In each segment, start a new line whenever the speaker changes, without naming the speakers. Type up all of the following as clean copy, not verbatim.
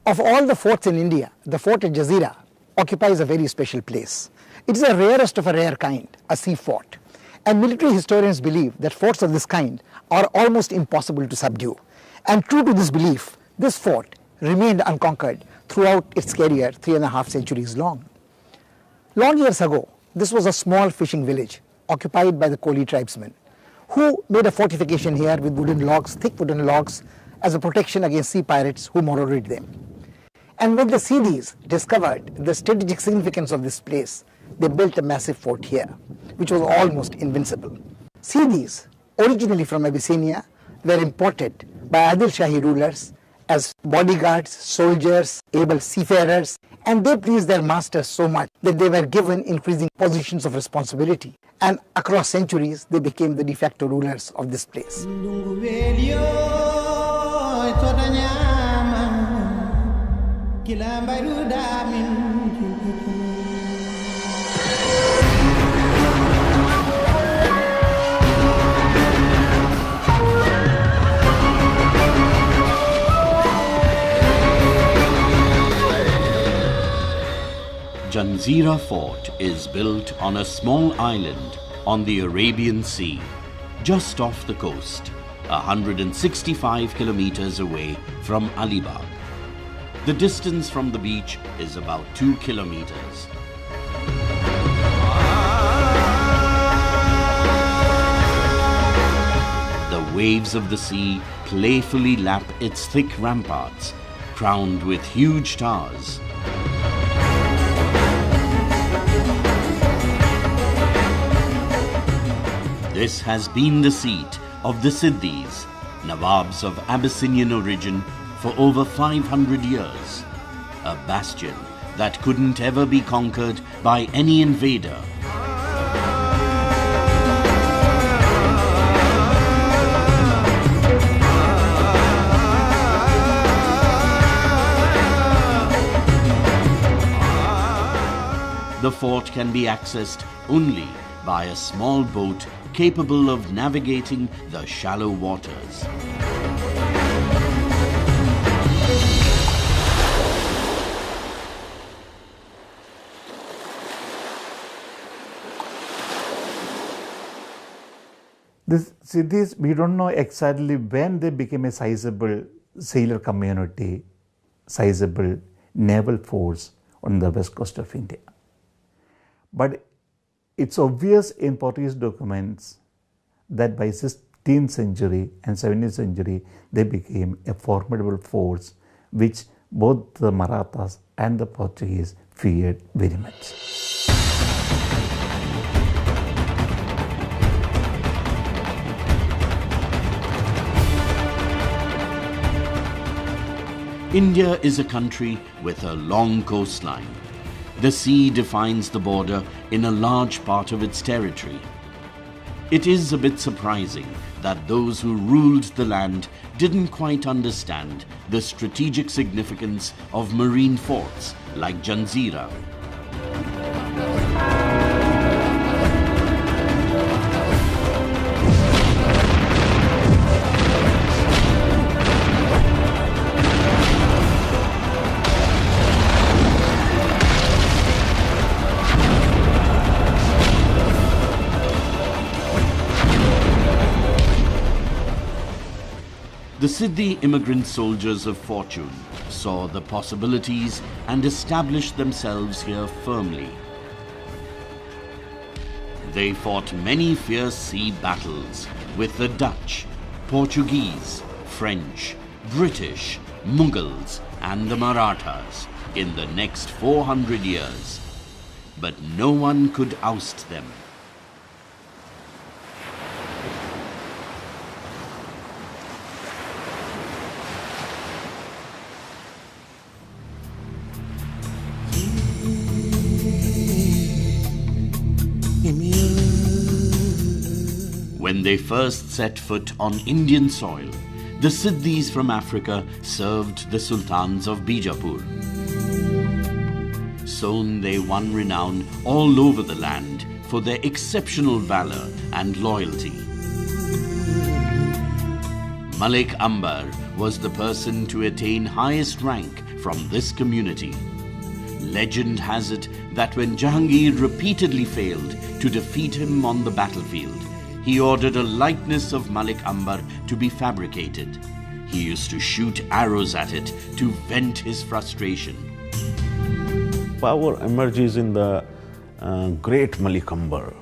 Of all the forts in India, the fort at Janzira occupies a very special place. It is the rarest of a rare kind, a sea fort. And military historians believe that forts of this kind are almost impossible to subdue. And true to this belief, this fort remained unconquered throughout its career 3.5 centuries long. Long years ago, this was a small fishing village occupied by the Koli tribesmen, who made a fortification here with wooden logs, thick wooden logs, as a protection against sea pirates who marauded them. And when the Siddhis discovered the strategic significance of this place, they built a massive fort here, which was almost invincible. Siddhis, originally from Abyssinia, were imported by Adil Shahi rulers as bodyguards, soldiers, able seafarers, and they pleased their masters so much that they were given increasing positions of responsibility. And across centuries, they became the de facto rulers of this place.
Janzira Fort is built on a small island on the Arabian Sea, just off the coast, 165 kilometers away from Alibag. The distance from the beach is about 2 kilometers. The waves of the sea playfully lap its thick ramparts, crowned with huge towers. This has been the seat of the Siddhis, Nawabs of Abyssinian origin, for over 500 years. A bastion that couldn't ever be conquered by any invader. The fort can be accessed only by a small boat capable of navigating the shallow waters.
These Siddhis, we don't know exactly when they became a sizable sailor community, sizable naval force on the west coast of India. But it's obvious in Portuguese documents that by 16th century and 17th century, they became a formidable force which both the Marathas and the Portuguese feared very much.
India is a country with a long coastline. The sea defines the border in a large part of its territory. It is a bit surprising that those who ruled the land didn't quite understand the strategic significance of marine forts like Janzira. The Siddhi immigrant soldiers of fortune saw the possibilities and established themselves here firmly. They fought many fierce sea battles with the Dutch, Portuguese, French, British, Mughals and the Marathas in the next 400 years. But no one could oust them. When they first set foot on Indian soil, the Siddhis from Africa served the sultans of Bijapur. Soon they won renown all over the land for their exceptional valor and loyalty. Malik Ambar was the person to attain highest rank from this community. Legend has it that when Jahangir repeatedly failed to defeat him on the battlefield, he ordered a likeness of Malik Ambar to be fabricated. He used to shoot arrows at it to vent his frustration.
Power emerges in the great Malik Ambar,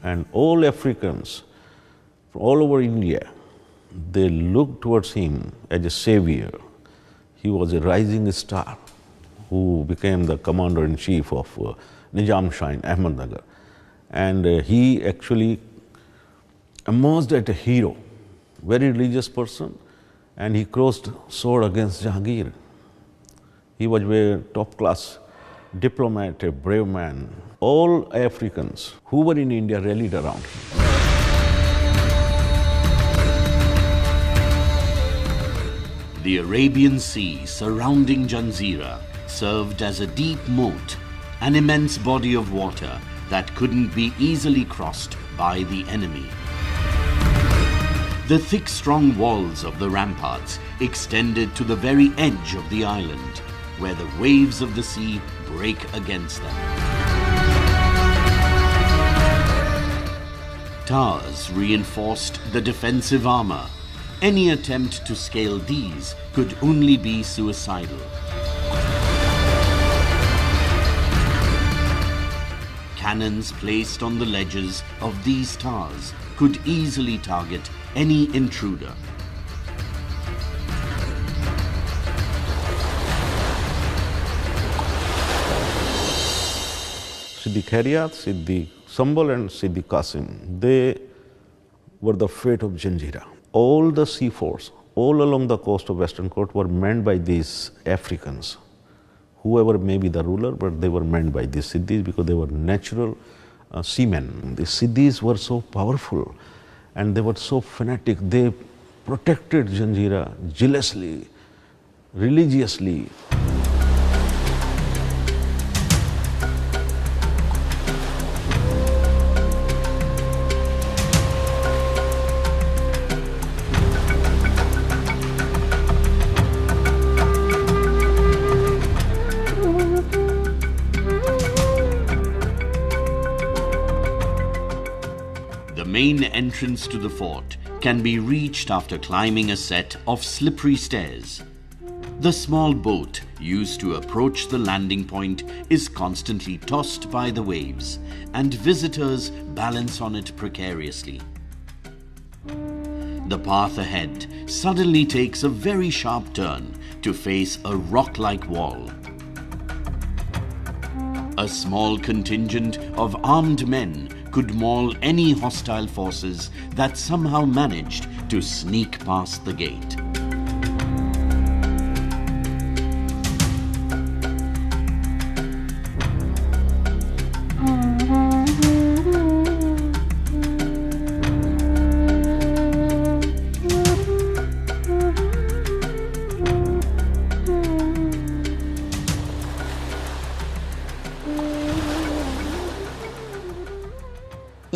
and all Africans from all over India, they looked towards him as a savior. He was a rising star who became the commander-in-chief of Nizam Shah in Ahmednagar. And he actually emerged as a hero, very religious person, and he crossed sword against Jahangir. He was a top-class diplomat, a brave man. All Africans who were in India rallied around him.
The Arabian Sea surrounding Janzira served as a deep moat, an immense body of water that couldn't be easily crossed by the enemy. The thick, strong walls of the ramparts extended to the very edge of the island, where the waves of the sea break against them. Towers reinforced the defensive armor. Any attempt to scale these could only be suicidal. Cannons placed on the ledges of these towers could easily target any intruder.
Siddi Khairiyat, Siddi Sambal and Siddi Qasim, they were the fate of Janzira. All the sea forts, all along the coast of Western Coast were manned by these Africans. Whoever may be the ruler, but they were manned by these Siddhis because they were natural seamen. The Siddhis were so powerful and they were so fanatic. They protected Janzira jealously, religiously.
The main entrance to the fort can be reached after climbing a set of slippery stairs. The small boat used to approach the landing point is constantly tossed by the waves, and visitors balance on it precariously. The path ahead suddenly takes a very sharp turn to face a rock-like wall. A small contingent of armed men could maul any hostile forces that somehow managed to sneak past the gate.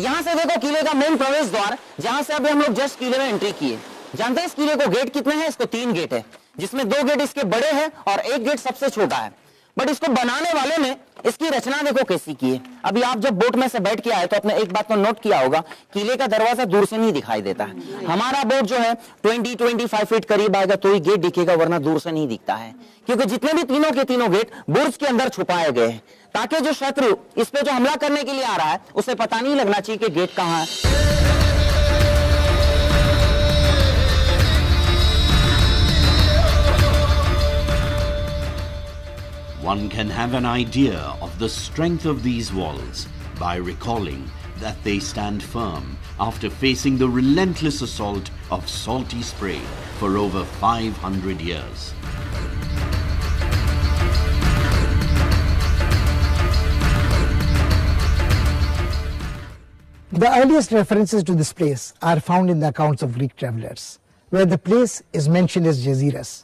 यहाँ से देखो किले का main प्रवेश द्वार, जहां से अभी हम लोग जस्ट किले में एंट्री किए। जानते हैं इस किले को गेट कितने हैं? इसको 3 गेट है, जिसमें 2 गेट इसके बड़े हैं और 1 गेट सबसे छोटा है। बट इसको बनाने वाले ने इसकी रचना देखो कैसी की है। अभी आप जब बोट में से बैठ के आए तो आपने एक बात तो नोट किया होगा, किले का दरवाजा दूर से नहीं दिखाई देता है। हमारा बोट जो है 20-25 फीट करीब आएगा तो ही गेट दिखेगा, वरना दूर से नहीं दिखता है, क्योंकि जितने भी तीनों के तीनों गेट बुर्ज के अंदर छुपाए गए हैं, ताकि जो शत्रु इस पे जो हमला करने के लिए आ रहा है उसे पता नहीं लगना चाहिए कि गेट कहां है।
One can have an idea of the strength of these walls by recalling that they stand firm after facing the relentless assault of salty spray for over 500 years.
The earliest references to this place are found in the accounts of Greek travelers, where the place is mentioned as Jaziras,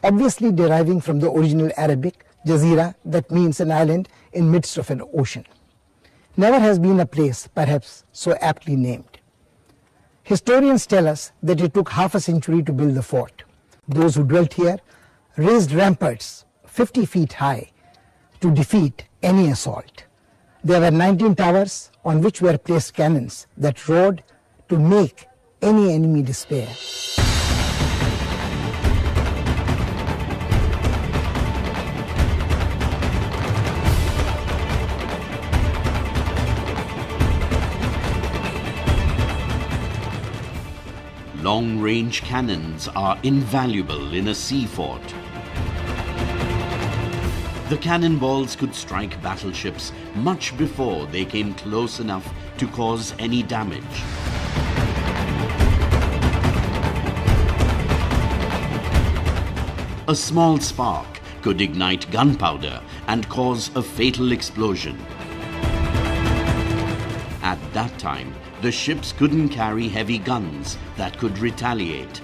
obviously deriving from the original Arabic Jazira, that means an island in midst of an ocean. Never has been a place perhaps so aptly named. Historians tell us that it took half a century to build the fort. Those who dwelt here raised ramparts 50 feet high to defeat any assault. There were 19 towers on which were placed cannons that roared to make any enemy despair.
Long-range cannons are invaluable in a sea fort. The cannonballs could strike battleships much before they came close enough to cause any damage. A small spark could ignite gunpowder and cause a fatal explosion. At that time, the ships couldn't carry heavy guns that could retaliate.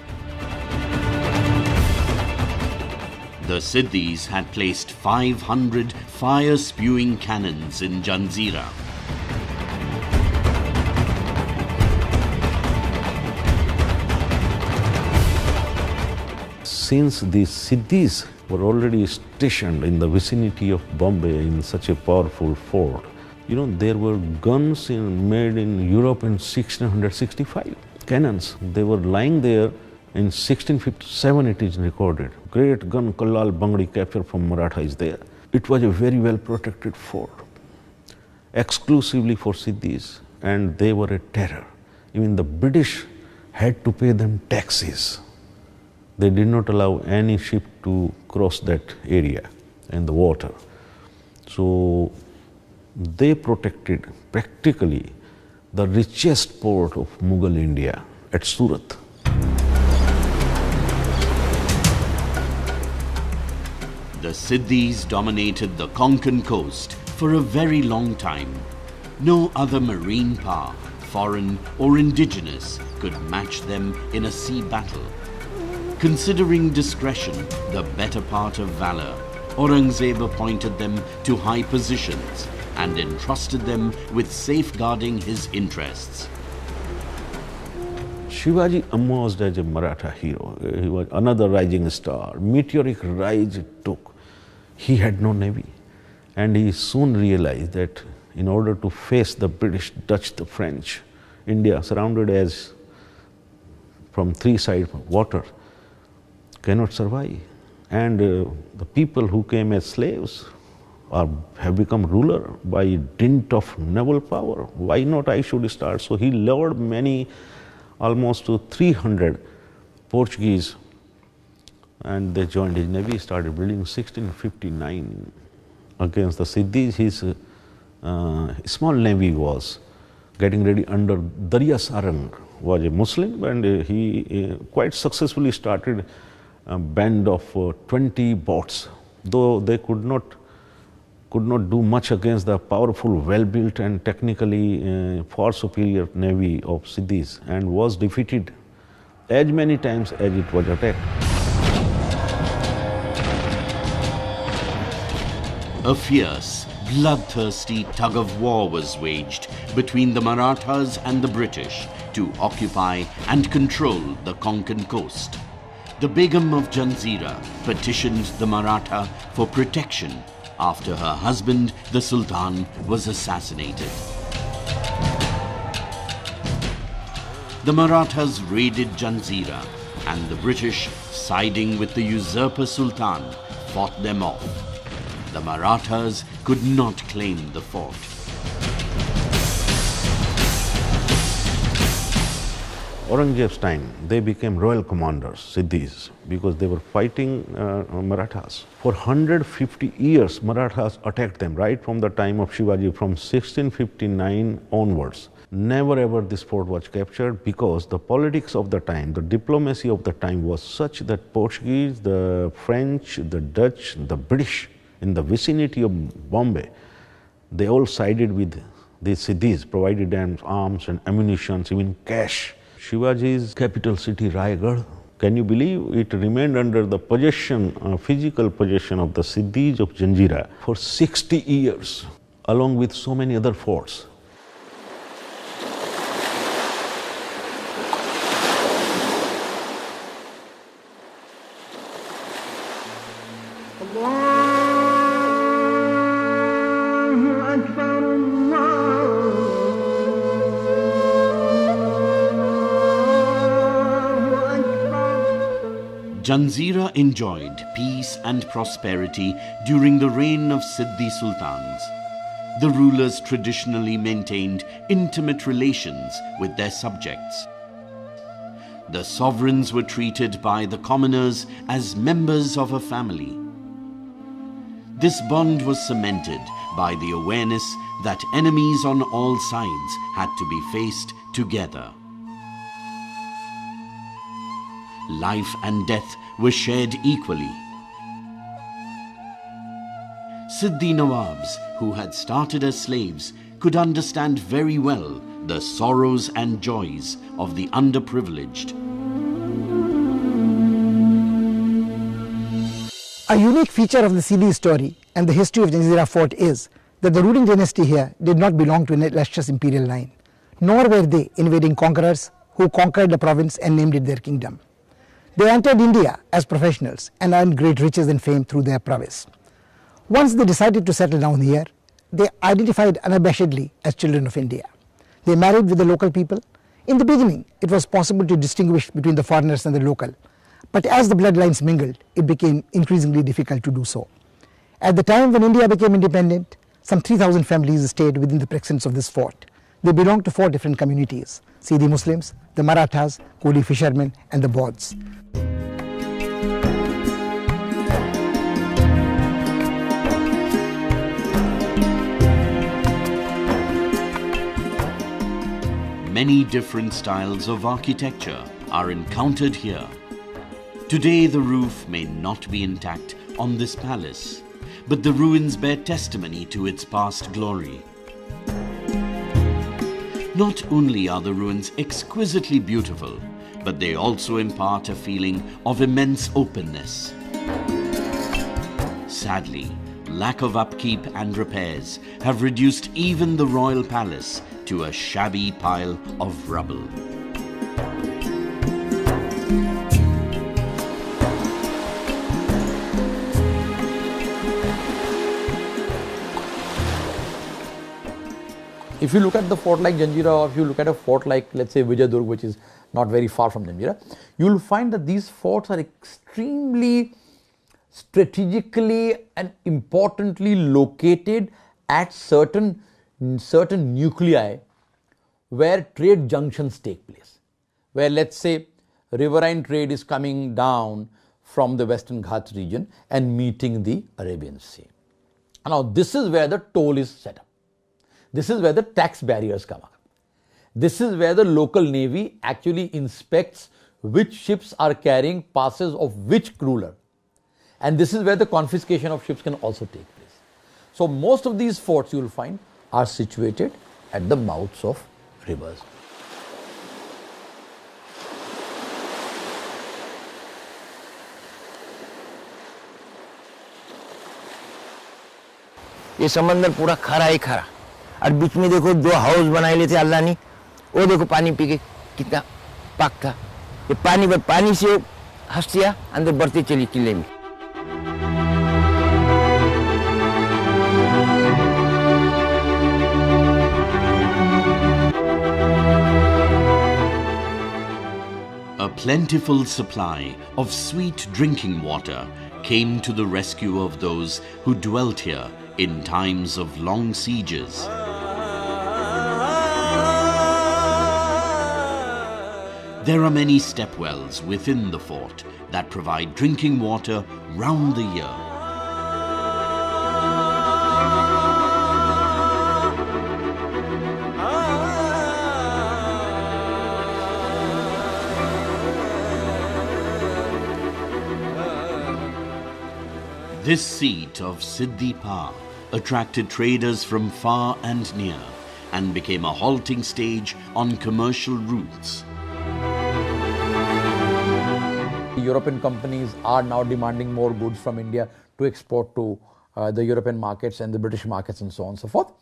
The Siddhis had placed 500 fire-spewing cannons in Janzira.
Since the Siddhis were already stationed in the vicinity of Bombay in such a powerful fort, there were guns made in Europe in 1665. Cannons, they were lying there in 1657, it is recorded. Great gun Kallal Bangdi captured from Maratha is there. It was a very well protected fort, exclusively for Siddhis, and they were a terror. Even the British had to pay them taxes. They did not allow any ship to cross that area in the water. So they protected practically the richest port of Mughal India at Surat.
The Siddhis dominated the Konkan coast for a very long time. No other marine power, foreign or indigenous, could match them in a sea battle. Considering discretion the better part of valor, Aurangzeb appointed them to high positions and entrusted them with safeguarding his interests.
Shivaji emerged as a Maratha hero. He was another rising star. Meteoric rise it took. He had no navy, and he soon realized that in order to face the British, Dutch, the French, India surrounded as from three sides water, cannot survive. And the people who came as slaves have become ruler by dint of naval power. Why not I should start? So he lured many, almost to 300 Portuguese, and they joined his navy, started building 1659 against the Siddhis. His small navy was getting ready under Darya Sarang, was a Muslim, and he quite successfully started a band of 20 boats, though they could not do much against the powerful, well-built and technically far superior navy of Siddhis, and was defeated as many times as it was attacked.
A fierce, bloodthirsty tug of war was waged between the Marathas and the British to occupy and control the Konkan coast. The Begum of Janzira petitioned the Maratha for protection after her husband, the Sultan, was assassinated. The Marathas raided Janzira, and the British, siding with the usurper Sultan, fought them off. The Marathas could not claim the fort.
Aurangzeb's time, they became royal commanders, Siddhis, because they were fighting Marathas. For 150 years, Marathas attacked them, right from the time of Shivaji, from 1659 onwards. Never ever this fort was captured, because the politics of the time, the diplomacy of the time was such that Portuguese, the French, the Dutch, the British in the vicinity of Bombay, they all sided with the Siddhis, provided them arms and ammunition, even cash. Shivaji's capital city, Raigad, can you believe it remained under the possession, physical possession of the Siddhis of Janzira for 60 years, along with so many other forts.
Allah
Janzira enjoyed peace and prosperity during the reign of Siddhi Sultans. The rulers traditionally maintained intimate relations with their subjects. The sovereigns were treated by the commoners as members of a family. This bond was cemented by the awareness that enemies on all sides had to be faced together. Life and death were shared equally. Siddhi Nawabs, who had started as slaves, could understand very well the sorrows and joys of the underprivileged.
A unique feature of the Siddhi story and the history of Janzira fort is that the ruling dynasty here did not belong to an illustrious imperial line, nor were they invading conquerors who conquered the province and named it their kingdom. They entered India as professionals and earned great riches and fame through their prowess. Once they decided to settle down here, they identified unabashedly as children of India. They married with the local people. In the beginning, it was possible to distinguish between the foreigners and the local, but as the bloodlines mingled, it became increasingly difficult to do so. At the time when India became independent, some 3,000 families stayed within the precincts of this fort. They belonged to 4 different communities: Siddhi Muslims, the Marathas, Koli fishermen, and the Bauds.
Many different styles of architecture are encountered here. Today the roof may not be intact on this palace, but the ruins bear testimony to its past glory. Not only are the ruins exquisitely beautiful, but they also impart a feeling of immense openness. Sadly, lack of upkeep and repairs have reduced even the royal palace to a shabby pile of rubble.
If you look at the fort like Janzira, or if you look at a fort like, let's say, Vijayadurg, which is not very far from Janzira, you will find that these forts are extremely strategically and importantly located at certain nuclei where trade junctions take place. Where, let's say, riverine trade is coming down from the Western Ghats region and meeting the Arabian Sea. Now, this is where the toll is set up. This is where the tax barriers come up. This is where the local navy actually inspects which ships are carrying passes of which cruiser. And this is where the confiscation of ships can also take place. So most of these forts you will find are situated at the mouths of rivers.
ये समंदर पूरा खरा ही खरा, और बीच में देखो 2 house बनाए लेते अल्लाह ने, वो देखो पानी पी के कितना पाक था। ये पानी से हस्तियाँ अंदर बढ़ती चली किले में।
A plentiful supply of sweet drinking water came to the rescue of those who dwelt here in times of long sieges. There are many stepwells within the fort that provide drinking water round the year. This seat of Siddhi Pa attracted traders from far and near and became a halting stage on commercial routes.
European companies are now demanding more goods from India to export to the European markets and the British markets and so on and so forth.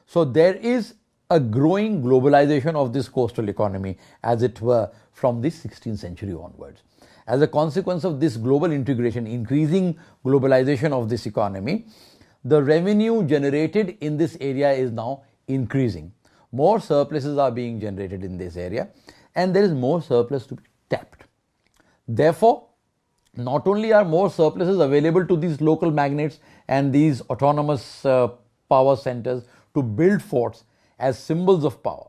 So there is a growing globalization of this coastal economy, as it were, from the 16th century onwards. As a consequence of this global integration, increasing globalization of this economy, the revenue generated in this area is now increasing. More surpluses are being generated in this area, and there is more surplus to be tapped. Therefore, not only are more surpluses available to these local magnates and these autonomous power centers to build forts as symbols of power,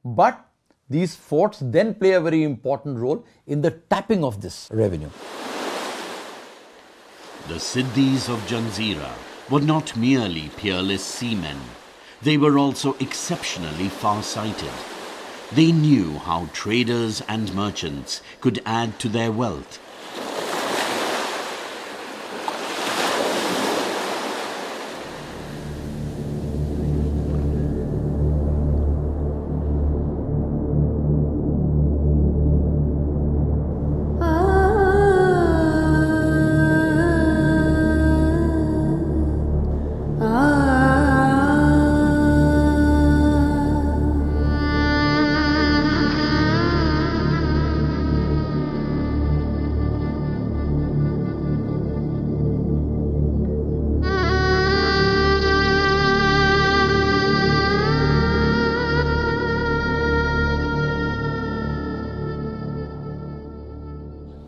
but these forts then play a very important role in the tapping of this revenue.
The Siddhis of Janzira were not merely peerless seamen. They were also exceptionally far-sighted. They knew how traders and merchants could add to their wealth.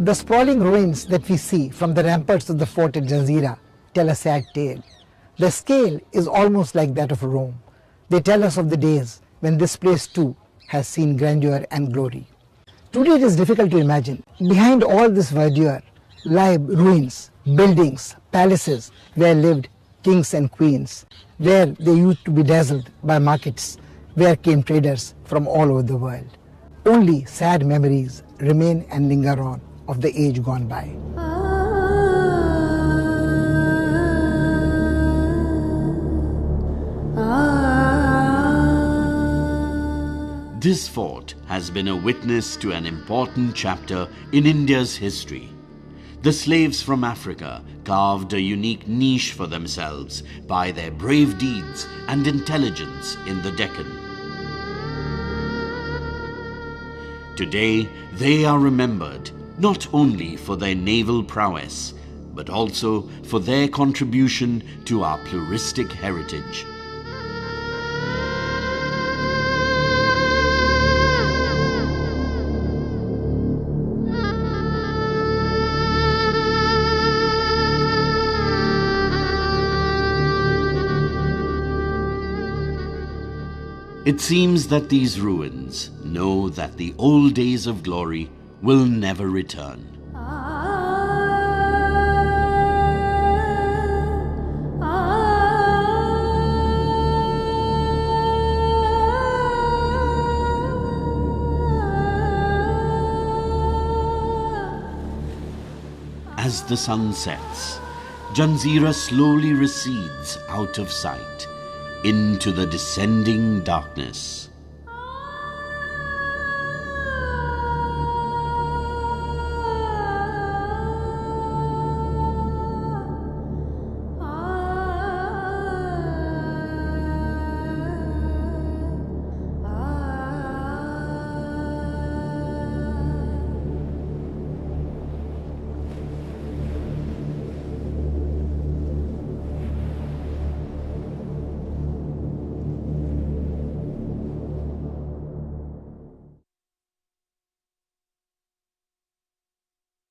The sprawling ruins that we see from the ramparts of the fort at Janzira tell a sad tale. The scale is almost like that of Rome. They tell us of the days when this place too has seen grandeur and glory. Today it is difficult to imagine. Behind all this verdure lie ruins, buildings, palaces where lived kings and queens, where they used to be dazzled by markets, where came traders from all over the world. Only sad memories remain and linger on of the age gone by.
This fort has been a witness to an important chapter in India's history. The slaves from Africa carved a unique niche for themselves by their brave deeds and intelligence in the Deccan. Today, they are remembered not only for their naval prowess, but also for their contribution to our pluralistic heritage. It seems that these ruins know that the old days of glory will never return. As the sun sets, Janzira slowly recedes out of sight into the descending darkness.